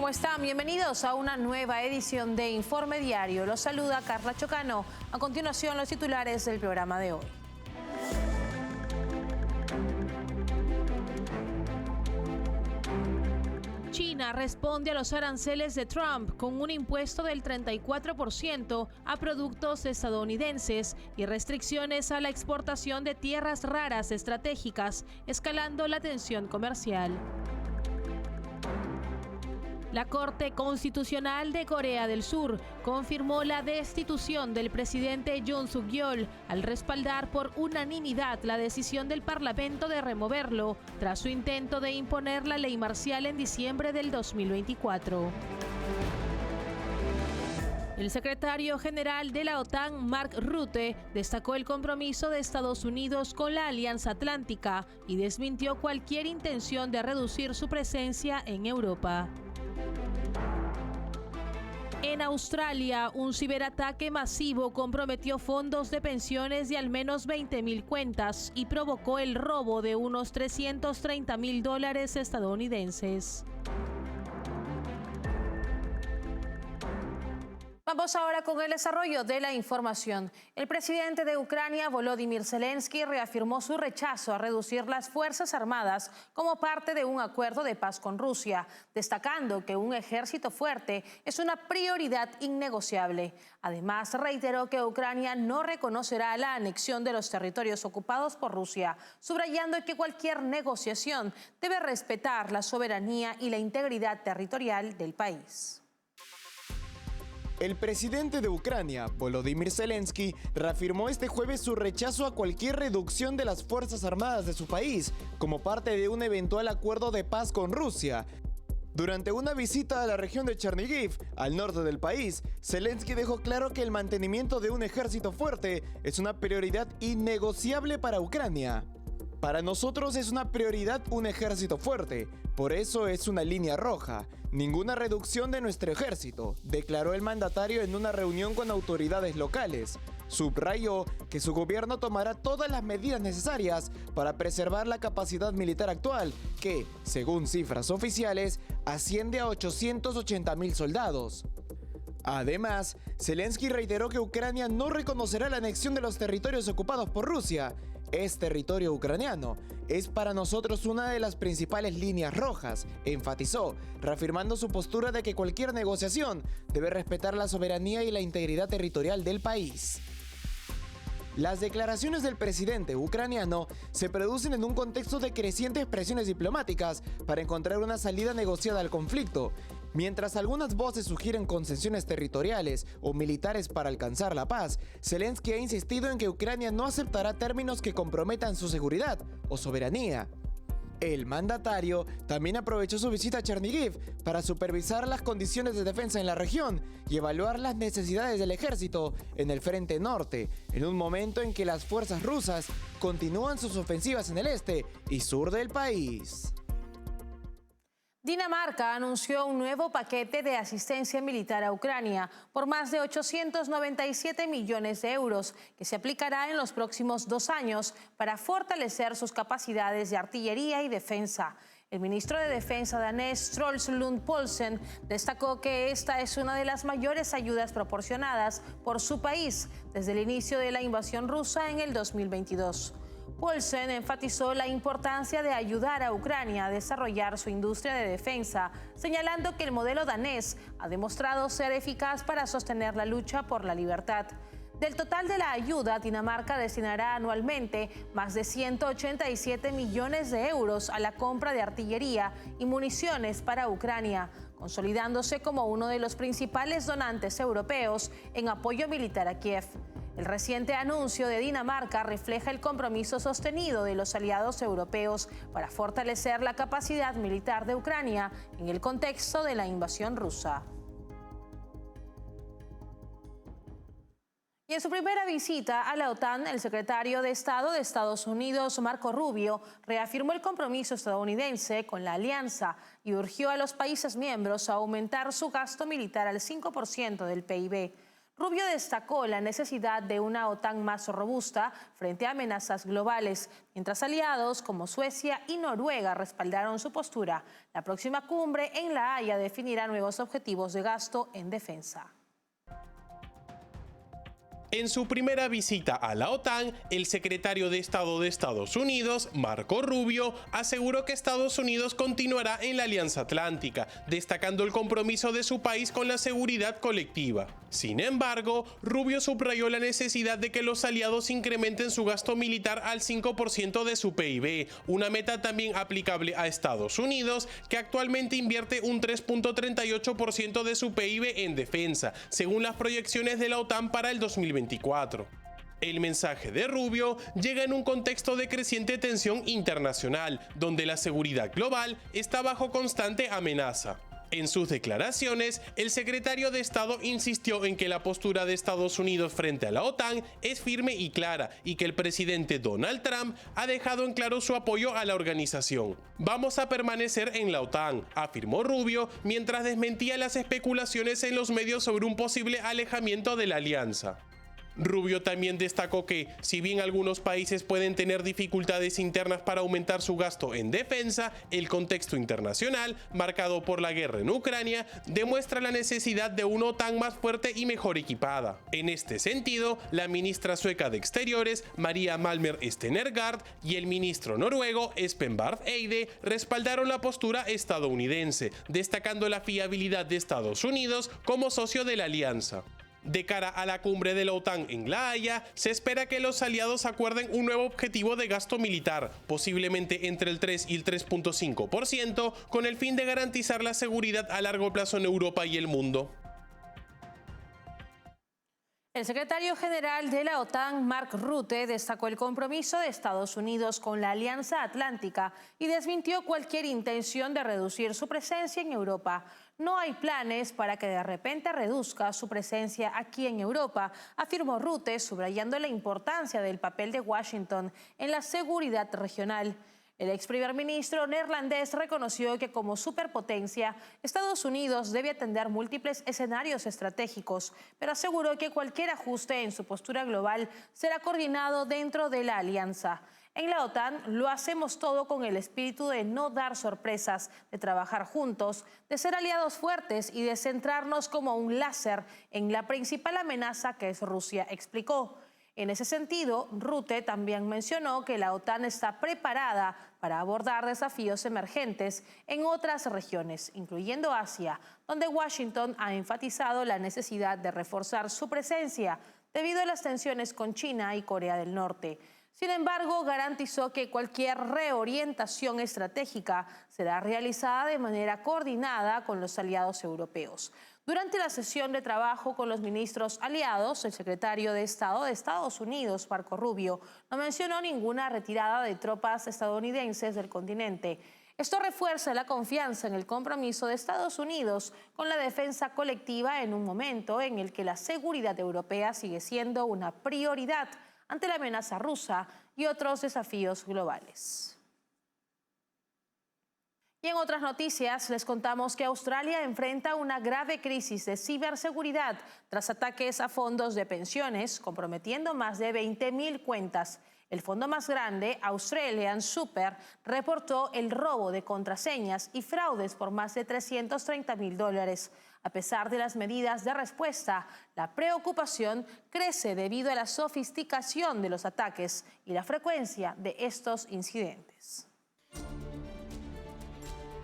¿Cómo están? Bienvenidos a una nueva edición de Informe Diario. Los saluda Carla Chocano. A continuación, los titulares del programa de hoy. China responde a los aranceles de Trump con un impuesto del 34% a productos estadounidenses y restricciones a la exportación de tierras raras estratégicas, escalando la tensión comercial. La Corte Constitucional de Corea del Sur confirmó la destitución del presidente Yoon Suk-yeol al respaldar por unanimidad la decisión del Parlamento de removerlo tras su intento de imponer la ley marcial en diciembre del 2024. El secretario general de la OTAN, Mark Rutte, destacó el compromiso de Estados Unidos con la Alianza Atlántica y desmintió cualquier intención de reducir su presencia en Europa. En Australia, un ciberataque masivo comprometió fondos de pensiones de al menos 20.000 cuentas y provocó el robo de unos $330.000 estadounidenses. Vamos ahora con el desarrollo de la información. El presidente de Ucrania, Volodymyr Zelensky, reafirmó su rechazo a reducir las Fuerzas Armadas como parte de un acuerdo de paz con Rusia, destacando que un ejército fuerte es una prioridad innegociable. Además, reiteró que Ucrania no reconocerá la anexión de los territorios ocupados por Rusia, subrayando que cualquier negociación debe respetar la soberanía y la integridad territorial del país. El presidente de Ucrania, Volodymyr Zelensky, reafirmó este jueves su rechazo a cualquier reducción de las Fuerzas Armadas de su país como parte de un eventual acuerdo de paz con Rusia. Durante una visita a la región de Chernihiv, al norte del país, Zelensky dejó claro que el mantenimiento de un ejército fuerte es una prioridad innegociable para Ucrania. Para nosotros es una prioridad un ejército fuerte, por eso es una línea roja. Ninguna reducción de nuestro ejército, declaró el mandatario en una reunión con autoridades locales. Subrayó que su gobierno tomará todas las medidas necesarias para preservar la capacidad militar actual, que, según cifras oficiales, asciende a 880.000 soldados. Además, Zelensky reiteró que Ucrania no reconocerá la anexión de los territorios ocupados por Rusia. Es territorio ucraniano. Es para nosotros una de las principales líneas rojas, enfatizó, reafirmando su postura de que cualquier negociación debe respetar la soberanía y la integridad territorial del país. Las declaraciones del presidente ucraniano se producen en un contexto de crecientes presiones diplomáticas para encontrar una salida negociada al conflicto. Mientras algunas voces sugieren concesiones territoriales o militares para alcanzar la paz, Zelensky ha insistido en que Ucrania no aceptará términos que comprometan su seguridad o soberanía. El mandatario también aprovechó su visita a Chernihiv para supervisar las condiciones de defensa en la región y evaluar las necesidades del ejército en el frente norte, en un momento en que las fuerzas rusas continúan sus ofensivas en el este y sur del país. Dinamarca anunció un nuevo paquete de asistencia militar a Ucrania por más de 897 millones de euros que se aplicará en los próximos 2 años para fortalecer sus capacidades de artillería y defensa. El ministro de Defensa danés, Troels Lund Poulsen, destacó que esta es una de las mayores ayudas proporcionadas por su país desde el inicio de la invasión rusa en el 2022. Poulsen enfatizó la importancia de ayudar a Ucrania a desarrollar su industria de defensa, señalando que el modelo danés ha demostrado ser eficaz para sostener la lucha por la libertad. Del total de la ayuda, Dinamarca destinará anualmente más de 187 millones de euros a la compra de artillería y municiones para Ucrania, consolidándose como uno de los principales donantes europeos en apoyo militar a Kiev. El reciente anuncio de Dinamarca refleja el compromiso sostenido de los aliados europeos para fortalecer la capacidad militar de Ucrania en el contexto de la invasión rusa. Y en su primera visita a la OTAN, el secretario de Estado de Estados Unidos, Marco Rubio, reafirmó el compromiso estadounidense con la alianza y urgió a los países miembros a aumentar su gasto militar al 5% del PIB. Rubio destacó la necesidad de una OTAN más robusta frente a amenazas globales, mientras aliados como Suecia y Noruega respaldaron su postura. La próxima cumbre en La Haya definirá nuevos objetivos de gasto en defensa. En su primera visita a la OTAN, el secretario de Estado de Estados Unidos, Marco Rubio, aseguró que Estados Unidos continuará en la Alianza Atlántica, destacando el compromiso de su país con la seguridad colectiva. Sin embargo, Rubio subrayó la necesidad de que los aliados incrementen su gasto militar al 5% de su PIB, una meta también aplicable a Estados Unidos, que actualmente invierte un 3.38% de su PIB en defensa, según las proyecciones de la OTAN para el 2024. El mensaje de Rubio llega en un contexto de creciente tensión internacional, donde la seguridad global está bajo constante amenaza. En sus declaraciones, el secretario de Estado insistió en que la postura de Estados Unidos frente a la OTAN es firme y clara y que el presidente Donald Trump ha dejado en claro su apoyo a la organización. Vamos a permanecer en la OTAN, afirmó Rubio, mientras desmentía las especulaciones en los medios sobre un posible alejamiento de la alianza. Rubio también destacó que, si bien algunos países pueden tener dificultades internas para aumentar su gasto en defensa, el contexto internacional, marcado por la guerra en Ucrania, demuestra la necesidad de una OTAN más fuerte y mejor equipada. En este sentido, la ministra sueca de Exteriores, Maria Malmer Stenergaard, y el ministro noruego, Espen Barth Eide, respaldaron la postura estadounidense, destacando la fiabilidad de Estados Unidos como socio de la alianza. De cara a la cumbre de la OTAN en La Haya, se espera que los aliados acuerden un nuevo objetivo de gasto militar, posiblemente entre el 3 y el 3.5%, con el fin de garantizar la seguridad a largo plazo en Europa y el mundo. El secretario general de la OTAN, Mark Rutte, destacó el compromiso de Estados Unidos con la Alianza Atlántica y desmintió cualquier intención de reducir su presencia en Europa. No hay planes para que de repente reduzca su presencia aquí en Europa, afirmó Rutte, subrayando la importancia del papel de Washington en la seguridad regional. El ex primer ministro neerlandés reconoció que como superpotencia, Estados Unidos debe atender múltiples escenarios estratégicos, pero aseguró que cualquier ajuste en su postura global será coordinado dentro de la alianza. En la OTAN lo hacemos todo con el espíritu de no dar sorpresas, de trabajar juntos, de ser aliados fuertes y de centrarnos como un láser en la principal amenaza que es Rusia, explicó. En ese sentido, Rutte también mencionó que la OTAN está preparada para abordar desafíos emergentes en otras regiones, incluyendo Asia, donde Washington ha enfatizado la necesidad de reforzar su presencia debido a las tensiones con China y Corea del Norte. Sin embargo, garantizó que cualquier reorientación estratégica será realizada de manera coordinada con los aliados europeos. Durante la sesión de trabajo con los ministros aliados, el secretario de Estado de Estados Unidos, Marco Rubio, no mencionó ninguna retirada de tropas estadounidenses del continente. Esto refuerza la confianza en el compromiso de Estados Unidos con la defensa colectiva en un momento en el que la seguridad europea sigue siendo una prioridad ante la amenaza rusa y otros desafíos globales. Y en otras noticias les contamos que Australia enfrenta una grave crisis de ciberseguridad tras ataques a fondos de pensiones, comprometiendo más de 20.000 cuentas. El fondo más grande, Australian Super, reportó el robo de contraseñas y fraudes por más de $330.000. A pesar de las medidas de respuesta, la preocupación crece debido a la sofisticación de los ataques y la frecuencia de estos incidentes.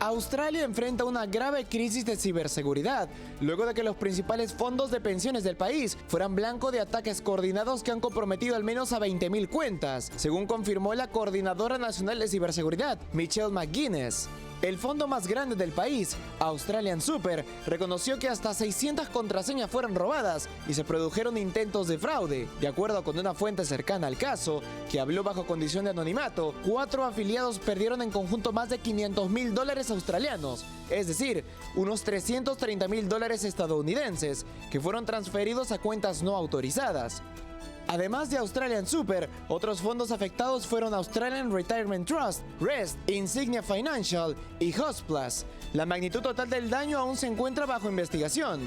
Australia enfrenta una grave crisis de ciberseguridad, luego de que los principales fondos de pensiones del país fueran blanco de ataques coordinados que han comprometido al menos a 20.000 cuentas, según confirmó la Coordinadora Nacional de Ciberseguridad, Michelle McGuinness. El fondo más grande del país, Australian Super, reconoció que hasta 600 contraseñas fueron robadas y se produjeron intentos de fraude. De acuerdo con una fuente cercana al caso, que habló bajo condición de anonimato, 4 afiliados perdieron en conjunto más de $500.000 australianos, es decir, unos $330.000 estadounidenses, que fueron transferidos a cuentas no autorizadas. Además de Australian Super, otros fondos afectados fueron Australian Retirement Trust, Rest, Insignia Financial y Hostplus. La magnitud total del daño aún se encuentra bajo investigación.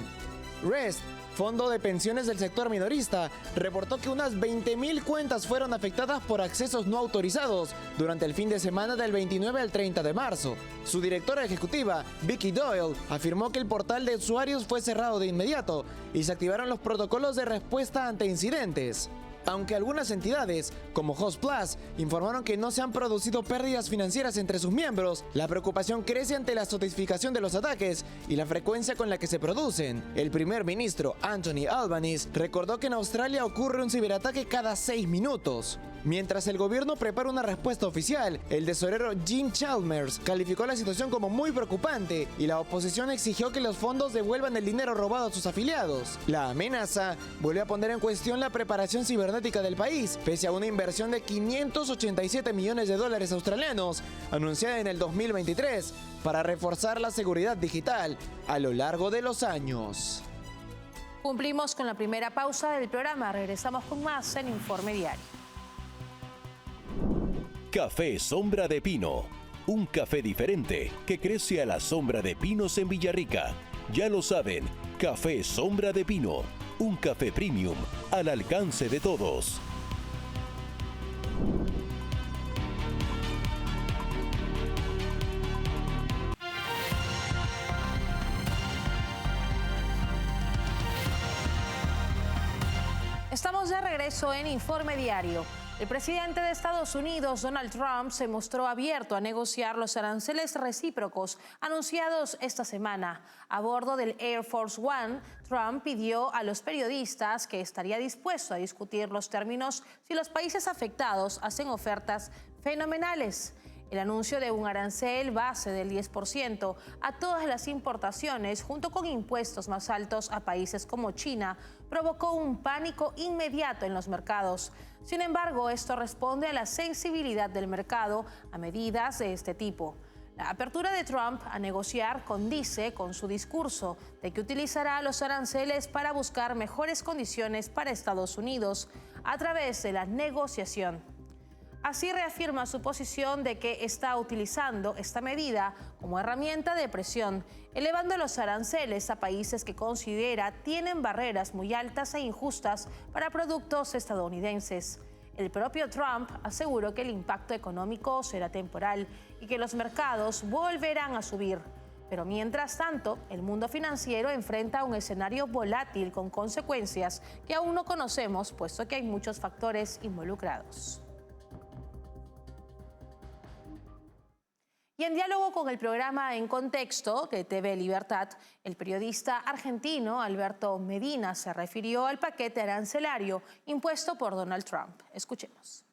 Rest, fondo de pensiones del sector minorista, reportó que unas 20.000 cuentas fueron afectadas por accesos no autorizados durante el fin de semana del 29 al 30 de marzo. Su directora ejecutiva, Vicky Doyle, afirmó que el portal de usuarios fue cerrado de inmediato y se activaron los protocolos de respuesta ante incidentes. Aunque algunas entidades, como Hostplus, informaron que no se han producido pérdidas financieras entre sus miembros, la preocupación crece ante la sofisticación de los ataques y la frecuencia con la que se producen. El primer ministro, Anthony Albanese, recordó que en Australia ocurre un ciberataque cada 6 minutos. Mientras el gobierno prepara una respuesta oficial, el tesorero Jim Chalmers calificó la situación como muy preocupante y la oposición exigió que los fondos devuelvan el dinero robado a sus afiliados. La amenaza volvió a poner en cuestión la preparación cibernética del país, pese a una inversión de 587 millones de dólares australianos anunciada en el 2023 para reforzar la seguridad digital a lo largo de los años. Cumplimos con la primera pausa del programa. Regresamos con más en Informe Diario. Café Sombra de Pino, un café diferente que crece a la sombra de pinos en Villarrica. Ya lo saben, Café Sombra de Pino, un café premium al alcance de todos. Estamos de regreso en Informe Diario. El presidente de Estados Unidos, Donald Trump, se mostró abierto a negociar los aranceles recíprocos anunciados esta semana. A bordo del Air Force One, Trump pidió a los periodistas que estaría dispuesto a discutir los términos si los países afectados hacen ofertas fenomenales. El anuncio de un arancel base del 10% a todas las importaciones, junto con impuestos más altos a países como China, provocó un pánico inmediato en los mercados. Sin embargo, esto responde a la sensibilidad del mercado a medidas de este tipo. La apertura de Trump a negociar condice con su discurso de que utilizará los aranceles para buscar mejores condiciones para Estados Unidos a través de la negociación. Así reafirma su posición de que está utilizando esta medida como herramienta de presión, elevando los aranceles a países que considera tienen barreras muy altas e injustas para productos estadounidenses. El propio Trump aseguró que el impacto económico será temporal y que los mercados volverán a subir. Pero mientras tanto, el mundo financiero enfrenta un escenario volátil con consecuencias que aún no conocemos, puesto que hay muchos factores involucrados. Y en diálogo con el programa En Contexto de TV Libertad, el periodista argentino Alberto Medina se refirió al paquete arancelario impuesto por Donald Trump. Escuchemos.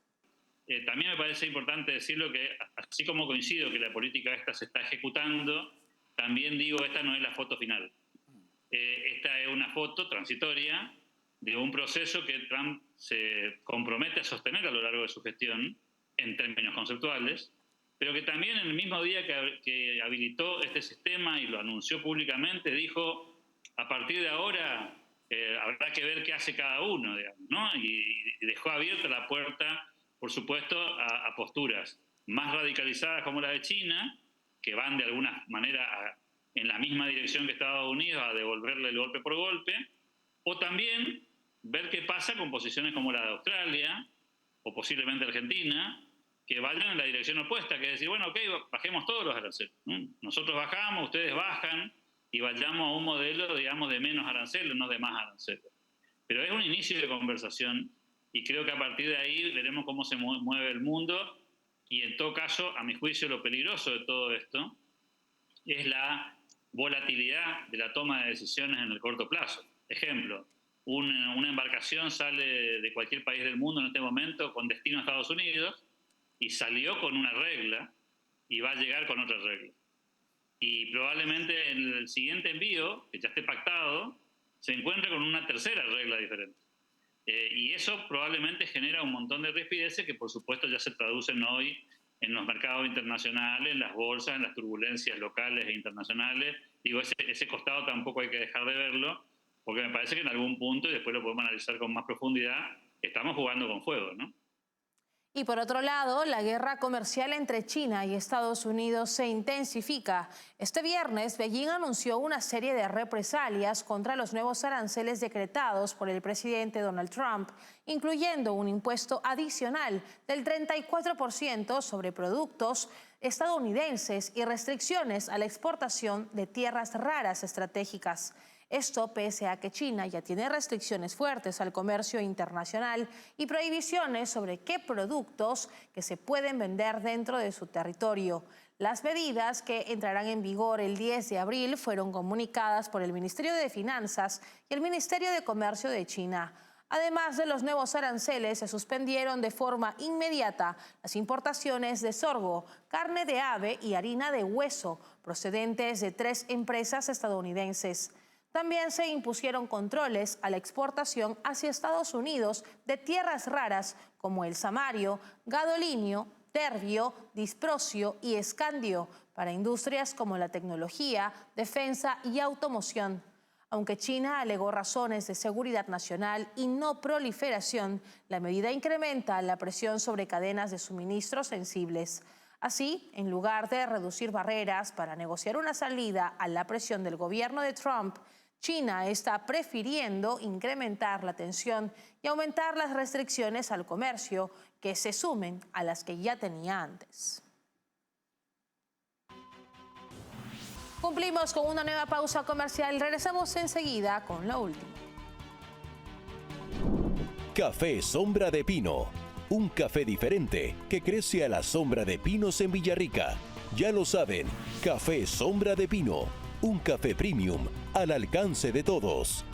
También me parece importante decirlo que, así como coincido que la política esta se está ejecutando, también digo, esta no es la foto final. Esta es una foto transitoria de un proceso que Trump se compromete a sostener a lo largo de su gestión, en términos conceptuales, pero que también en el mismo día que habilitó este sistema y lo anunció públicamente, dijo, a partir de ahora habrá que ver qué hace cada uno, digamos, ¿no? Y dejó abierta la puerta, por supuesto, a posturas más radicalizadas como la de China, que van de alguna manera en la misma dirección que Estados Unidos, a devolverle el golpe por golpe, o también ver qué pasa con posiciones como la de Australia, o posiblemente Argentina, que vayan en la dirección opuesta, que es decir, bueno, ok, bajemos todos los aranceles. Nosotros bajamos, ustedes bajan, y vayamos a un modelo, digamos, de menos aranceles, no de más aranceles. Pero es un inicio de conversación, y creo que a partir de ahí veremos cómo se mueve el mundo, y en todo caso, a mi juicio, lo peligroso de todo esto es la volatilidad de la toma de decisiones en el corto plazo. Ejemplo, una embarcación sale de cualquier país del mundo en este momento con destino a Estados Unidos, y salió con una regla y va a llegar con otra regla. Y probablemente en el siguiente envío, que ya esté pactado, se encuentre con una tercera regla diferente. Y eso probablemente genera un montón de rispideces que por supuesto ya se traducen hoy en los mercados internacionales, en las bolsas, en las turbulencias locales e internacionales. Digo, ese costado tampoco hay que dejar de verlo, porque me parece que en algún punto, y después lo podemos analizar con más profundidad, estamos jugando con fuego, ¿no? Y por otro lado, la guerra comercial entre China y Estados Unidos se intensifica. Este viernes, Beijing anunció una serie de represalias contra los nuevos aranceles decretados por el presidente Donald Trump, incluyendo un impuesto adicional del 34% sobre productos estadounidenses y restricciones a la exportación de tierras raras estratégicas. Esto pese a que China ya tiene restricciones fuertes al comercio internacional y prohibiciones sobre qué productos que se pueden vender dentro de su territorio. Las medidas, que entrarán en vigor el 10 de abril, fueron comunicadas por el Ministerio de Finanzas y el Ministerio de Comercio de China. Además de los nuevos aranceles, se suspendieron de forma inmediata las importaciones de sorgo, carne de ave y harina de hueso, procedentes de 3 empresas estadounidenses. También se impusieron controles a la exportación hacia Estados Unidos de tierras raras como el samario, gadolinio, terbio, disprosio y escandio para industrias como la tecnología, defensa y automoción. Aunque China alegó razones de seguridad nacional y no proliferación, la medida incrementa la presión sobre cadenas de suministros sensibles. Así, en lugar de reducir barreras para negociar una salida a la presión del gobierno de Trump, China está prefiriendo incrementar la tensión y aumentar las restricciones al comercio que se sumen a las que ya tenía antes. Cumplimos con una nueva pausa comercial. Regresamos enseguida con lo último. Café Sombra de Pino. Un café diferente que crece a la sombra de pinos en Villarrica. Ya lo saben, Café Sombra de Pino. Un café premium al alcance de todos.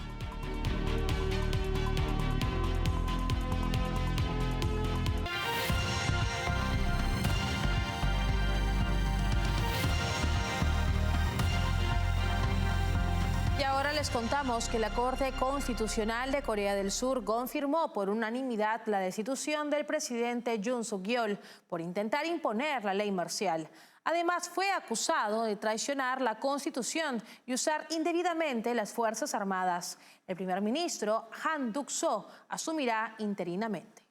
Y ahora les contamos que la Corte Constitucional de Corea del Sur confirmó por unanimidad la destitución del presidente Yoon Suk-yeol por intentar imponer la ley marcial. Además, fue acusado de traicionar la Constitución y usar indebidamente las Fuerzas Armadas. El primer ministro, Han Duck-soo, asumirá interinamente.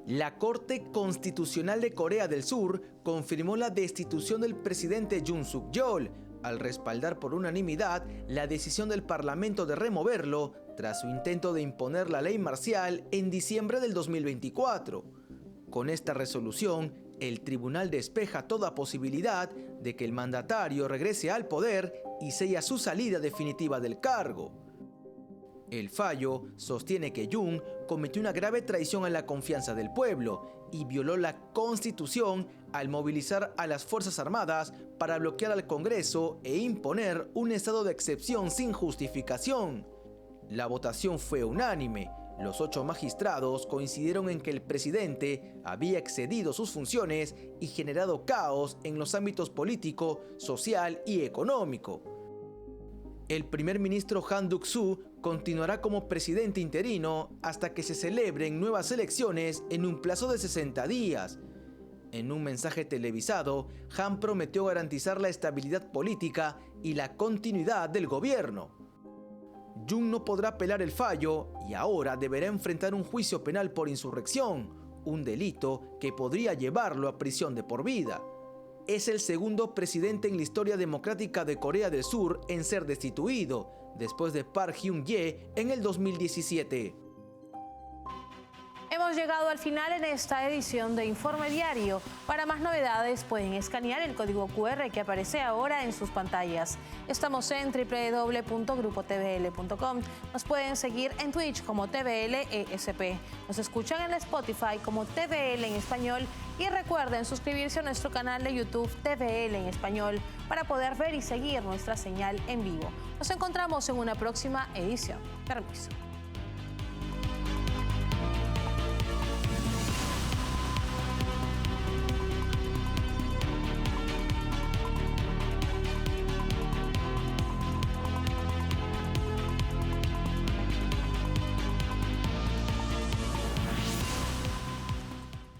La Corte Constitucional de Corea del Sur confirmó la destitución del presidente Yoon Suk-yeol al respaldar por unanimidad la decisión del Parlamento de removerlo tras su intento de imponer la ley marcial en diciembre del 2024. Con esta resolución, el tribunal despeja toda posibilidad de que el mandatario regrese al poder y sella su salida definitiva del cargo. El fallo sostiene que Yoon cometió una grave traición a la confianza del pueblo y violó la Constitución al movilizar a las Fuerzas Armadas para bloquear al Congreso e imponer un estado de excepción sin justificación. La votación fue unánime. Los 8 magistrados coincidieron en que el presidente había excedido sus funciones y generado caos en los ámbitos político, social y económico. El primer ministro Han Duck-soo continuará como presidente interino hasta que se celebren nuevas elecciones en un plazo de 60 días. En un mensaje televisado, Han prometió garantizar la estabilidad política y la continuidad del gobierno. Yoon no podrá apelar el fallo y ahora deberá enfrentar un juicio penal por insurrección, un delito que podría llevarlo a prisión de por vida. Es el segundo presidente en la historia democrática de Corea del Sur en ser destituido, después de Park Geun-hye en el 2017. Hemos llegado al final en esta edición de Informe Diario. Para más novedades pueden escanear el código QR que aparece ahora en sus pantallas. Estamos en www.grupotvl.com. Nos pueden seguir en Twitch como TVLESP. Nos escuchan en Spotify como TVL en español y recuerden suscribirse a nuestro canal de YouTube TVL en español para poder ver y seguir nuestra señal en vivo. Nos encontramos en una próxima edición. Permiso.